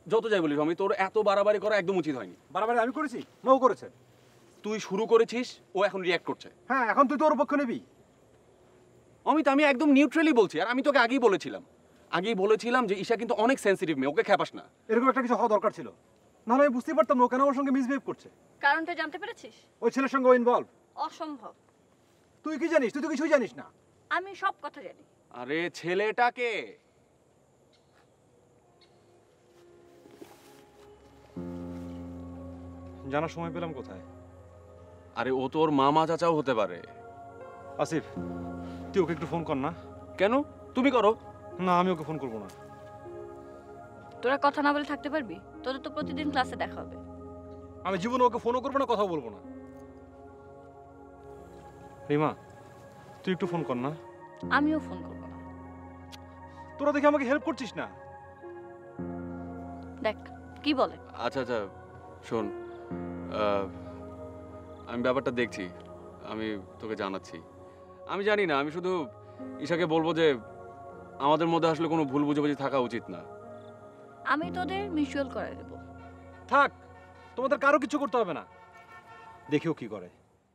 যত যাই বলিস আমি, তোর এত বাড়াবাড়ি করা একদম উচিত হয়নি। বাড়াবাড়ি আমি করেছি না ও করেছে? তুই শুরু করেছিস, ও এখন রিয়্যাক্ট করছে। হ্যাঁ, এখন তুই তো ওর পক্ষ নিবি। অমিত, আমি একদম নিউট্রালি বলছি, আর আমি তোকে আগেই বলেছিলাম যে ঈশা কিন্তু অনেক সেন্সিটিভ মেয়ে, ওকে খেপাস না। এরকম একটা কিছু হওয়া দরকার ছিল, নাহলে আমি বুঝতেই পারতাম না ও কেন ওর সঙ্গে মিসবিহেভ করছে। কারণটা জানতে পেরেছিস? ওই ছেলের সঙ্গে ও ইনভলভ। অসম্ভব। তুই কি জানিস? তুই তো কিছুই জানিস না। আমি সব কথা জানি। আরে ছেলেটাকে জানার সময় পেলাম কোথায়? আরে ও তোর মামা চাচাও হতে পারে। আসিফ, তুই ওকে একটু ফোন কর না। কেন? তুমি করো। না, আমি ওকে ফোন করবো না। তোরা কথা না বলে থাকতে পারবি? তোদের তো প্রতিদিন ক্লাসে দেখা হবে। আমি জীবনে ওকে ফোনও করবো না, কথাও বলবো না। রিমা, তুই একটু ফোন কর না। আমিও ফোন করবো না। তোরা দেখে আমাকে হেল্প করছিস না। দেখ কি বলে। আচ্ছা আচ্ছা, শোন, আমি ব্যাপারটা দেখছি, আমি তোকে জানাচ্ছি। আমি জানি না, আমি শুধু ঈশাকে বলবো যে আমাদের মধ্যে আসলে কোনো ভুল বুঝাবুঝি থাকা উচিত না। আমি তোদের মিউচুয়াল করে দেবো। থাক, তোমাদের কারো কিছু করতে হবে না, দেখিও কি করে।